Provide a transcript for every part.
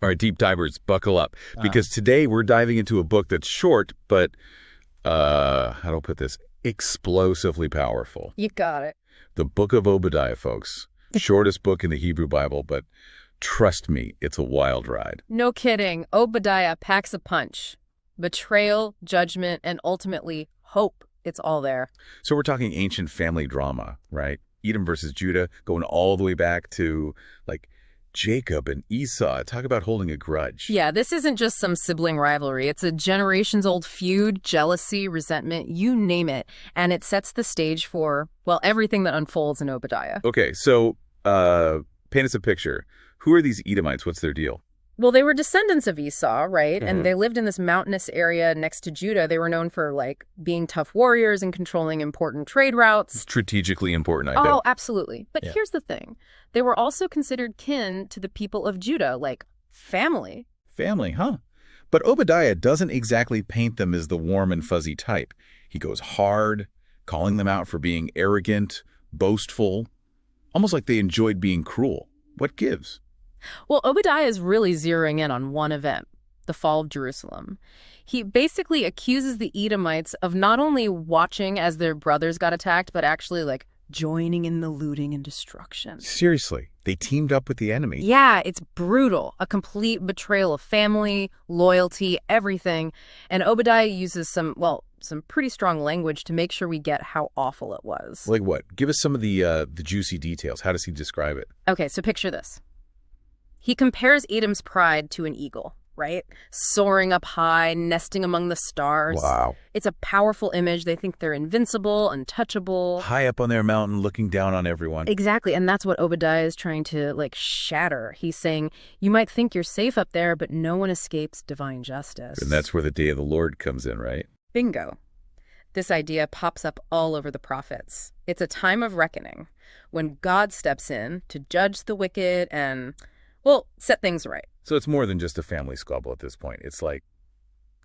All right, deep divers, buckle up. Because today we're diving into a book that's short, but, how do I put this? Explosively powerful. You got it. The book of Obadiah, folks. Shortest book in the Hebrew Bible, but trust me, it's a wild ride. No kidding. Obadiah packs a punch. Betrayal, judgment, and ultimately hope. It's all there. So we're talking ancient family drama, right? Edom versus Judah, going all the way back to, like, Jacob and Esau. Talk about holding a grudge. Yeah, this isn't just some sibling rivalry. It's a generations-old feud, jealousy, resentment, you name it. And it sets the stage for, well, everything that unfolds in Obadiah. Okay, so paint us a picture. Who are these Edomites? What's their deal? Well, they were descendants of Esau, right? And they lived in this mountainous area next to Judah. They were known for, like, being tough warriors and controlling important trade routes. Strategically important, I bet. Oh, absolutely. But here's the thing. They were also considered kin to the people of Judah, like family. Family, huh? But Obadiah doesn't exactly paint them as the warm and fuzzy type. He goes hard, calling them out for being arrogant, boastful, almost like they enjoyed being cruel. What gives? Well, Obadiah is really zeroing in on one event, the fall of Jerusalem. He basically accuses the Edomites of not only watching as their brothers got attacked, but actually, like, joining in the looting and destruction. Seriously, they teamed up with the enemy. Yeah, it's brutal. A complete betrayal of family, loyalty, everything. And Obadiah uses some pretty strong language to make sure we get how awful it was. Like what? Give us some of the juicy details. How does he describe it? Okay, so picture this. He compares Edom's pride to an eagle, right? Soaring up high, nesting among the stars. Wow. It's a powerful image. They think they're invincible, untouchable. High up on their mountain, looking down on everyone. Exactly, and that's what Obadiah is trying to, like, shatter. He's saying, you might think you're safe up there, but no one escapes divine justice. And that's where the day of the Lord comes in, right? Bingo. This idea pops up all over the prophets. It's a time of reckoning, when God steps in to judge the wicked and, well, set things right. So it's more than just a family squabble at this point. It's like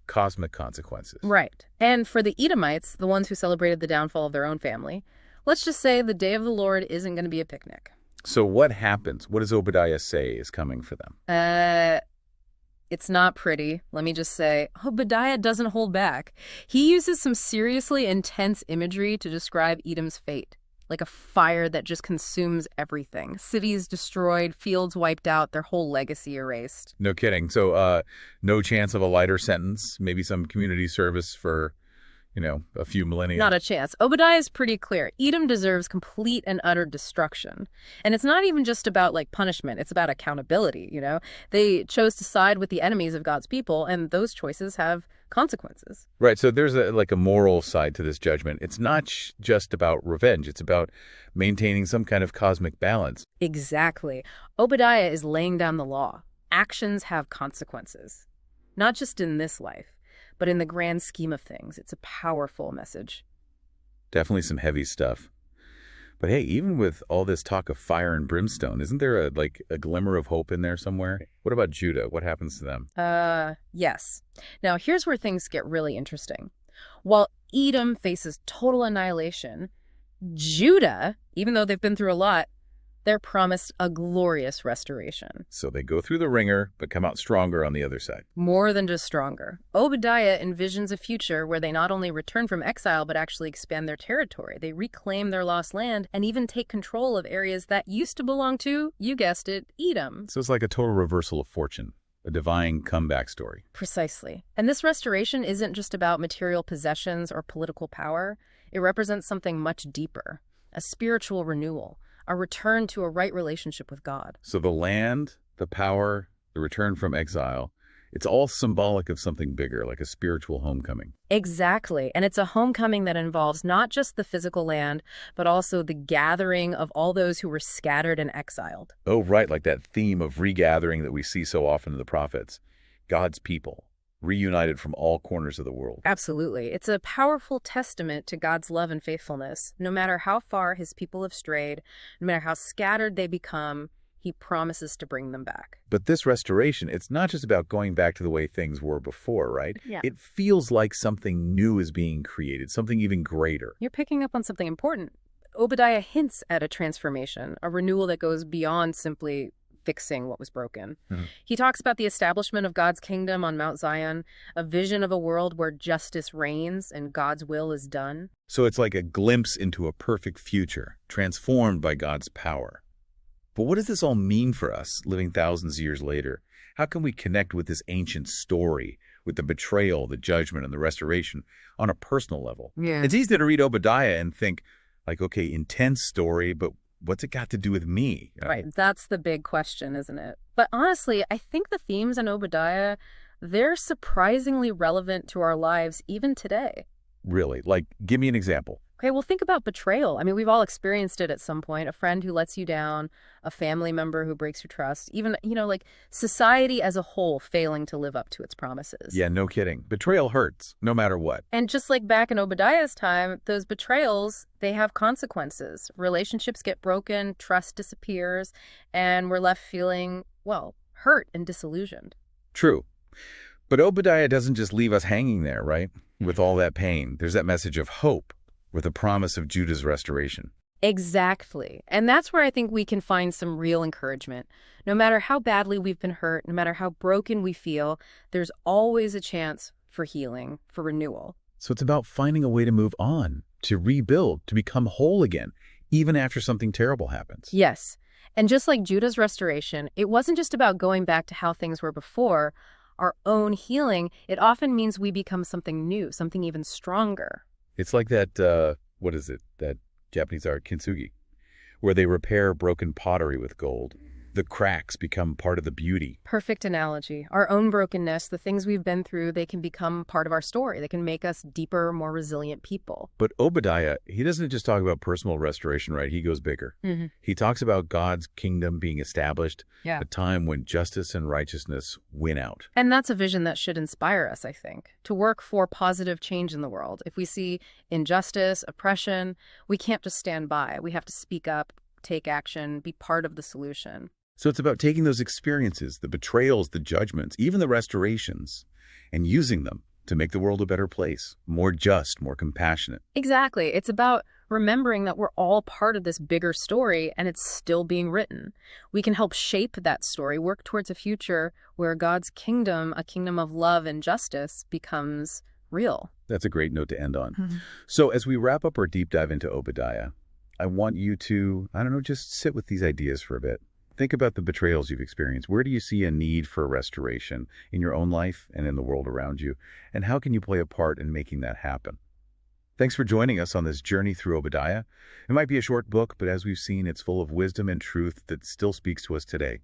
cosmic consequences. Right. And for the Edomites, the ones who celebrated the downfall of their own family, let's just say the day of the Lord isn't going to be a picnic. So what happens? What does Obadiah say is coming for them? It's not pretty. Let me just say, Obadiah doesn't hold back. He uses some seriously intense imagery to describe Edom's fate. Like a fire that just consumes everything. Cities destroyed, fields wiped out, their whole legacy erased. No kidding. So no chance of a lighter sentence, maybe some community service for, a few millennia. Not a chance. Obadiah is pretty clear. Edom deserves complete and utter destruction. And it's not even just about, like, punishment. It's about accountability, They chose to side with the enemies of God's people, and those choices have consequences. Right. So there's a moral side to this judgment. It's not just about revenge. It's about maintaining some kind of cosmic balance. Exactly. Obadiah is laying down the law. Actions have consequences. Not just in this life, but in the grand scheme of things. It's a powerful message. Definitely some heavy stuff. But hey, even with all this talk of fire and brimstone, isn't there a glimmer of hope in there somewhere? What about Judah? What happens to them? Yes. Now, here's where things get really interesting. While Edom faces total annihilation, Judah, even though they've been through a lot, they're promised a glorious restoration. So they go through the ringer, but come out stronger on the other side. More than just stronger. Obadiah envisions a future where they not only return from exile, but actually expand their territory. They reclaim their lost land and even take control of areas that used to belong to, you guessed it, Edom. So it's like a total reversal of fortune, a divine comeback story. Precisely. And this restoration isn't just about material possessions or political power. It represents something much deeper, a spiritual renewal. A return to a right relationship with God. So the land, the power, the return from exile, it's all symbolic of something bigger, like a spiritual homecoming. Exactly. And it's a homecoming that involves not just the physical land, but also the gathering of all those who were scattered and exiled. Oh, right, like that theme of regathering that we see so often in the prophets. God's people, reunited from all corners of the world. Absolutely. It's a powerful testament to God's love and faithfulness. No matter how far his people have strayed, no matter how scattered they become, he promises to bring them back. But this restoration, it's not just about going back to the way things were before, right? Yeah. It feels like something new is being created, something even greater. You're picking up on something important. Obadiah hints at a transformation, a renewal that goes beyond simply fixing what was broken. Mhm. He talks about the establishment of God's kingdom on Mount Zion, a vision of a world where justice reigns and God's will is done. So it's like a glimpse into a perfect future, transformed by God's power. But what does this all mean for us, living thousands of years later? How can we connect with this ancient story, with the betrayal, the judgment, and the restoration on a personal level? Yeah. It's easy to read Obadiah and think, like, okay, intense story, but what's it got to do with me? Right. That's the big question, isn't it? But honestly, I think the themes in Obadiah, they're surprisingly relevant to our lives even today. Really? Like, give me an example. Okay, well, think about betrayal. I mean, we've all experienced it at some point. A friend who lets you down, a family member who breaks your trust, even, like society as a whole failing to live up to its promises. Yeah, no kidding. Betrayal hurts, no matter what. And just like back in Obadiah's time, those betrayals, they have consequences. Relationships get broken, trust disappears, and we're left feeling, well, hurt and disillusioned. True. But Obadiah doesn't just leave us hanging there, right? With all that pain. There's that message of hope, with the promise of Judah's restoration. Exactly. And that's where I think we can find some real encouragement. No matter how badly we've been hurt, no matter how broken we feel, there's always a chance for healing, for renewal. So it's about finding a way to move on, to rebuild, to become whole again, even after something terrible happens. Yes. And just like Judah's restoration, it wasn't just about going back to how things were before. Our own healing, it often means we become something new, something even stronger. It's like that, what is it, that Japanese art, kintsugi, where they repair broken pottery with gold. The cracks become part of the beauty. Perfect analogy. Our own brokenness, the things we've been through, they can become part of our story. They can make us deeper, more resilient people. But Obadiah, he doesn't just talk about personal restoration, right? He goes bigger. Mm-hmm. He talks about God's kingdom being established, Yeah. a time when justice and righteousness win out. And that's a vision that should inspire us, I think, to work for positive change in the world. If we see injustice, oppression, we can't just stand by. We have to speak up, take action, be part of the solution. So it's about taking those experiences, the betrayals, the judgments, even the restorations, and using them to make the world a better place, more just, more compassionate. Exactly. It's about remembering that we're all part of this bigger story and it's still being written. We can help shape that story, work towards a future where God's kingdom, a kingdom of love and justice, becomes real. That's a great note to end on. Mm-hmm. So as we wrap up our deep dive into Obadiah, I want you to, just sit with these ideas for a bit. Think about the betrayals you've experienced. Where do you see a need for restoration in your own life and in the world around you? And how can you play a part in making that happen? Thanks for joining us on this journey through Obadiah. It might be a short book, but as we've seen, it's full of wisdom and truth that still speaks to us today.